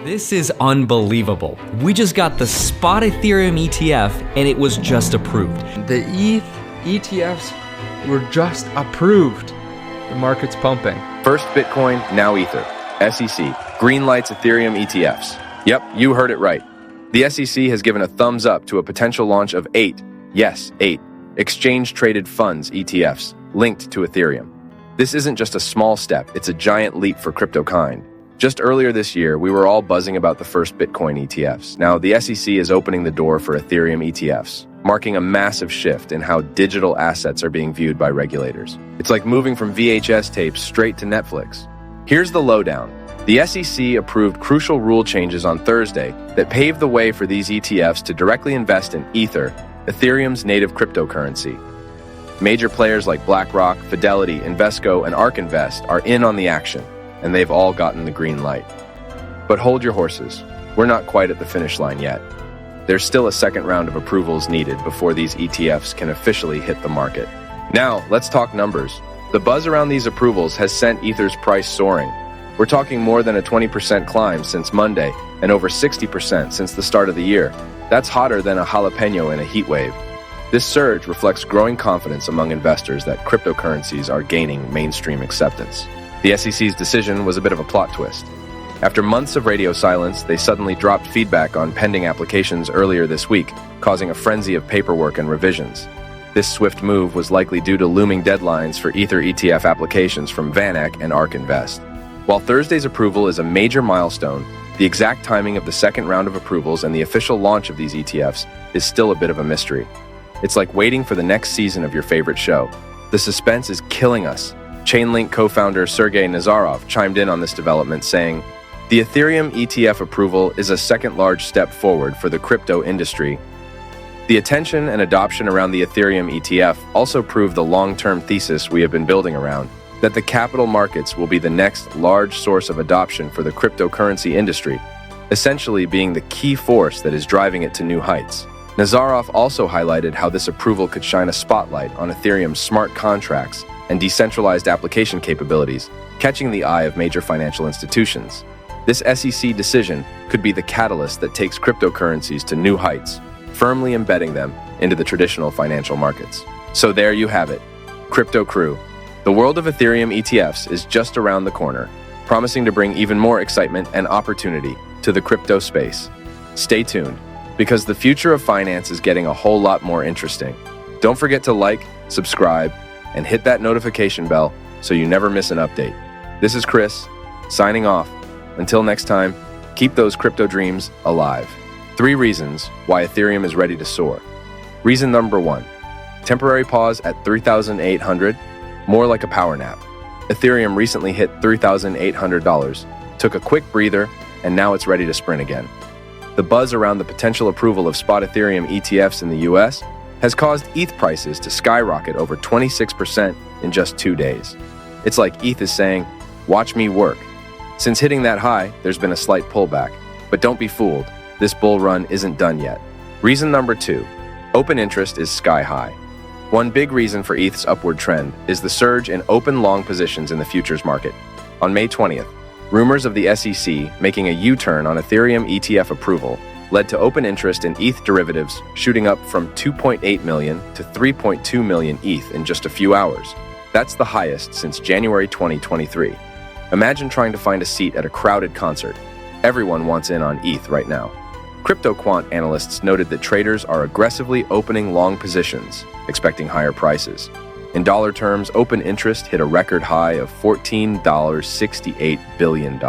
This is unbelievable. We just got the spot Ethereum ETF and it was just approved. The ETH ETFs were just approved. The market's pumping. First Bitcoin, now Ether. SEC green lights Ethereum ETFs. Yep, you heard it right. The SEC has given a thumbs up to a potential launch of 8 exchange-traded funds ETFs linked to Ethereum. This isn't just a small step, it's a giant leap for cryptokind. Just earlier this year, we were all buzzing about the first Bitcoin ETFs. Now, the SEC is opening the door for Ethereum ETFs, marking a massive shift in how digital assets are being viewed by regulators. It's like moving from VHS tapes straight to Netflix. Here's the lowdown. The SEC approved crucial rule changes on Thursday that paved the way for these ETFs to directly invest in Ether, Ethereum's native cryptocurrency. Major players like BlackRock, Fidelity, Invesco, and ARK Invest are in on the action, and they've all gotten the green light. But hold your horses. We're not quite at the finish line yet. There's still a second round of approvals needed before these ETFs can officially hit the market. Now, let's talk numbers. The buzz around these approvals has sent Ether's price soaring. We're talking more than a 20% climb since Monday and over 60% since the start of the year. That's hotter than a jalapeno in a heat wave. This surge reflects growing confidence among investors that cryptocurrencies are gaining mainstream acceptance. The SEC's decision was a bit of a plot twist. After months of radio silence, they suddenly dropped feedback on pending applications earlier this week, causing a frenzy of paperwork and revisions. This swift move was likely due to looming deadlines for Ether ETF applications from VanEck and ARK Invest. While Thursday's approval is a major milestone, the exact timing of the second round of approvals and the official launch of these ETFs is still a bit of a mystery. It's like waiting for the next season of your favorite show. The suspense is killing us. Chainlink co-founder Sergey Nazarov chimed in on this development, saying, "The Ethereum ETF approval is a second large step forward for the crypto industry. The attention and adoption around the Ethereum ETF also prove the long-term thesis we have been building around, that the capital markets will be the next large source of adoption for the cryptocurrency industry, essentially being the key force that is driving it to new heights." Nazarov also highlighted how this approval could shine a spotlight on Ethereum's smart contracts and decentralized application capabilities, catching the eye of major financial institutions. This SEC decision could be the catalyst that takes cryptocurrencies to new heights, firmly embedding them into the traditional financial markets. So there you have it. Crypto Crew. The world of Ethereum ETFs is just around the corner, promising to bring even more excitement and opportunity to the crypto space. Stay tuned, because the future of finance is getting a whole lot more interesting. Don't forget to like, subscribe, and hit that notification bell so you never miss an update. This is Chris, signing off. Until next time, keep those crypto dreams alive. 3 reasons why Ethereum is ready to soar. Reason number 1, temporary pause at $3,800, more like a power nap. Ethereum recently hit $3,800, took a quick breather, and now it's ready to sprint again. The buzz around the potential approval of spot Ethereum ETFs in the US has caused ETH prices to skyrocket over 26% in just 2 days. It's like ETH is saying, "Watch me work." Since hitting that high, there's been a slight pullback. But don't be fooled, this bull run isn't done yet. Reason number 2, open interest is sky high. One big reason for ETH's upward trend is the surge in open long positions in the futures market. On May 20th, rumors of the SEC making a U-turn on Ethereum ETF approval led to open interest in ETH derivatives shooting up from 2.8 million to 3.2 million ETH in just a few hours. That's the highest since January 2023. Imagine trying to find a seat at a crowded concert. Everyone wants in on ETH right now. Crypto quant analysts noted that traders are aggressively opening long positions, expecting higher prices. In dollar terms, open interest hit a record high of $14.68 billion.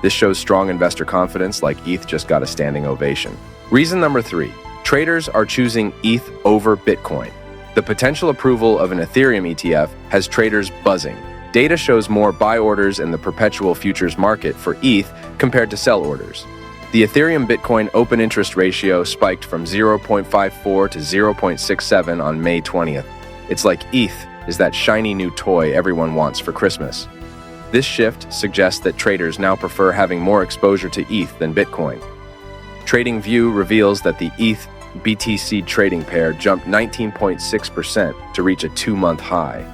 This shows strong investor confidence, like ETH just got a standing ovation. Reason number 3, traders are choosing ETH over Bitcoin. The potential approval of an Ethereum ETF has traders buzzing. Data shows more buy orders in the perpetual futures market for ETH compared to sell orders. The Ethereum Bitcoin open interest ratio spiked from 0.54 to 0.67 on May 20th. It's like ETH is that shiny new toy everyone wants for Christmas. This shift suggests that traders now prefer having more exposure to ETH than Bitcoin. TradingView reveals that the ETH-BTC trading pair jumped 19.6% to reach a 2-month high.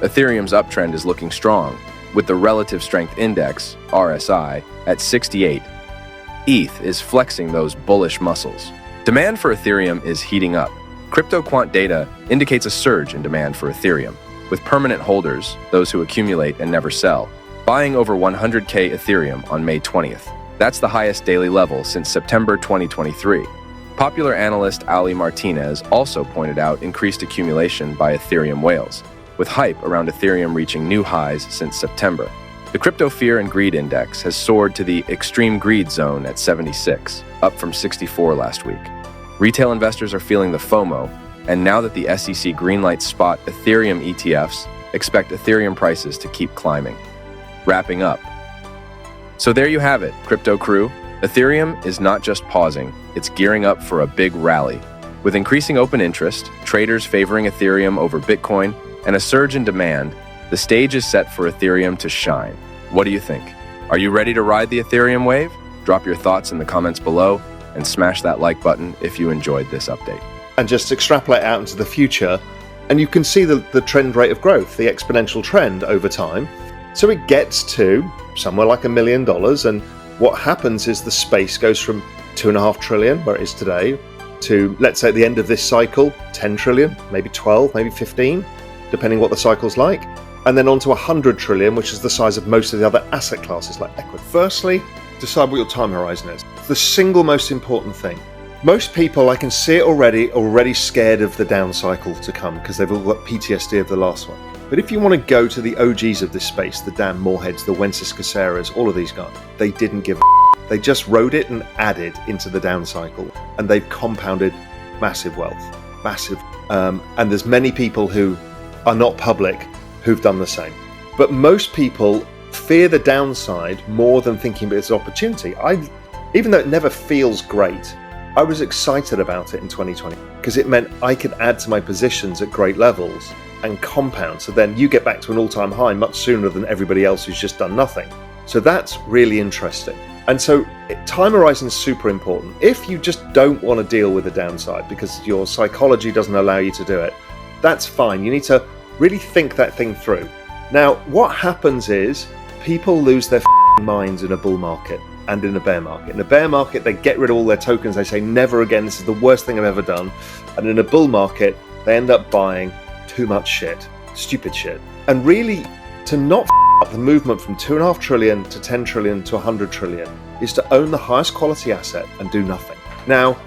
Ethereum's uptrend is looking strong, with the Relative Strength Index, RSI, at 68. ETH is flexing those bullish muscles. Demand for Ethereum is heating up. Crypto quant data indicates a surge in demand for Ethereum, with permanent holders, those who accumulate and never sell, buying over 100K Ethereum on May 20th. That's the highest daily level since September 2023. Popular analyst Ali Martinez also pointed out increased accumulation by Ethereum whales, with hype around Ethereum reaching new highs since September. The Crypto Fear and Greed Index has soared to the extreme greed zone at 76, up from 64 last week. Retail investors are feeling the FOMO, and now that the SEC greenlights spot Ethereum ETFs, expect Ethereum prices to keep climbing. Wrapping up. So there you have it, crypto crew. Ethereum is not just pausing, it's gearing up for a big rally. With increasing open interest, traders favoring Ethereum over Bitcoin, and a surge in demand, the stage is set for Ethereum to shine. What do you think? Are you ready to ride the Ethereum wave? Drop your thoughts in the comments below and smash that like button if you enjoyed this update. And just extrapolate out into the future, and you can see the trend rate of growth, the exponential trend over time. So it gets to somewhere like $1 million, and what happens is the space goes from 2.5 trillion, where it is today, to, let's say at the end of this cycle, 10 trillion, maybe 12, maybe 15, depending what the cycle's like, and then on to 100 trillion, which is the size of most of the other asset classes like equity. Firstly, decide what your time horizon is. It's the single most important thing. Most people, I can see it already scared of the down cycle to come because they've all got PTSD of the last one. But if you want to go to the OGs of this space, the Dan Moorheads, the Wences Caceres, all of these guys, they didn't give a They just rode it and added into the down cycle, and they've compounded massive wealth, massive. And there's many people who are not public who've done the same. But most people fear the downside more than thinking about its opportunity. Even though it never feels great, I was excited about it in 2020 because it meant I could add to my positions at great levels and compound. So then you get back to an all-time high much sooner than everybody else who's just done nothing. So that's really interesting. And so time horizon is super important. If you just don't want to deal with the downside because your psychology doesn't allow you to do it, that's fine. You need to really think that thing through. Now, what happens is people lose their minds in a bull market and in a bear market. In a bear market, they get rid of all their tokens. They say, never again, this is the worst thing I've ever done. And in a bull market, they end up buying too much shit, stupid shit. And really, to not up the movement from 2.5 trillion to 10 trillion to 100 trillion is to own the highest quality asset and do nothing. Now,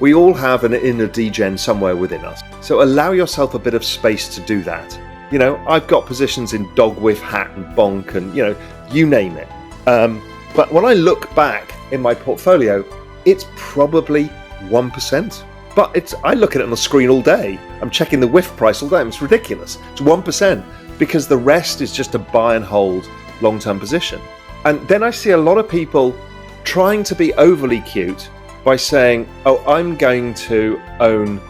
we all have an inner degen somewhere within us. So allow yourself a bit of space to do that. You know, I've got positions in dog whiff, hat and bonk and, you know, you name it. But when I look back in my portfolio, it's probably 1%. But I look at it on the screen all day. I'm checking the whiff price all day. It's ridiculous. It's 1% because the rest is just a buy and hold long-term position. And then I see a lot of people trying to be overly cute by saying, oh, I'm going to own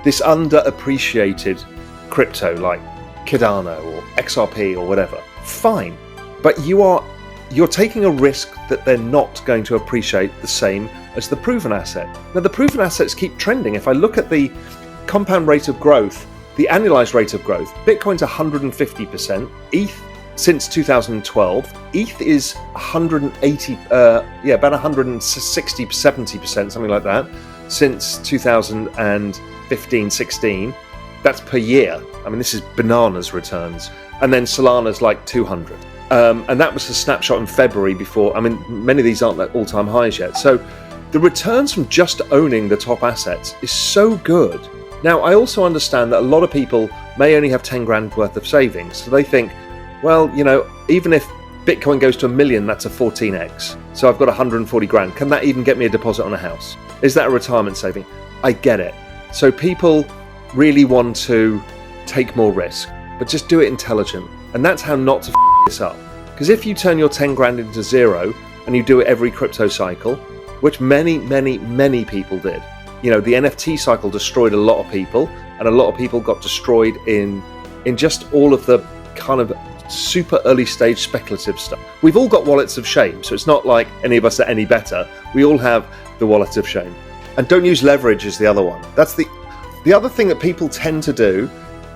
this underappreciated crypto like Cardano or XRP or whatever. Fine. But you're taking a risk that they're not going to appreciate the same as the proven asset. Now, the proven assets keep trending. If I look at the compound rate of growth, the annualized rate of growth, Bitcoin's 150%, ETH since 2012, ETH is 180, about 160, 70%, something like that, since 2015, 16. That's per year. I mean, this is bananas returns. And then Solana's like 200. And that was a snapshot in February before. I mean, many of these aren't at all-time highs yet. So the returns from just owning the top assets is so good. Now, I also understand that a lot of people may only have 10 grand worth of savings. So they think, well, you know, even if Bitcoin goes to $1 million, that's a 14x. So I've got 140 grand. Can that even get me a deposit on a house? Is that a retirement saving? I get it. So people really want to take more risk, but just do it intelligently. And that's how not to this up. Because if you turn your 10 grand into zero and you do it every crypto cycle, which many people did, you know, the NFT cycle destroyed a lot of people, and a lot of people got destroyed in just all of the kind of super early stage speculative stuff. We've all got wallets of shame, so it's not like any of us are any better. We all have the wallet of shame. And don't use leverage as the other one. That's the other thing that people tend to do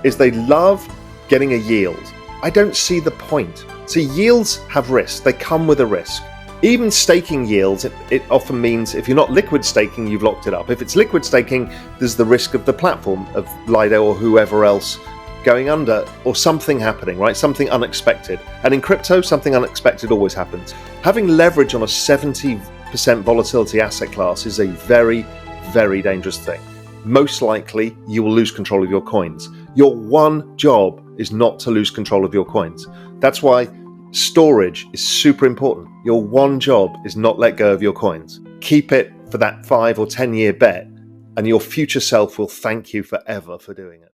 is they love getting a yield. I don't see the point. So yields have risks. They come with a risk. Even staking yields, it often means if you're not liquid staking, you've locked it up. If it's liquid staking, there's the risk of the platform, of Lido or whoever else going under, or something happening, right? Something unexpected. And in crypto, something unexpected always happens. Having leverage on a 70% volatility asset class is a very, very dangerous thing. Most likely, you will lose control of your coins. Your one job is not to lose control of your coins. That's why storage is super important. Your one job is not let go of your coins. Keep it for that 5 or 10 year bet, and your future self will thank you forever for doing it.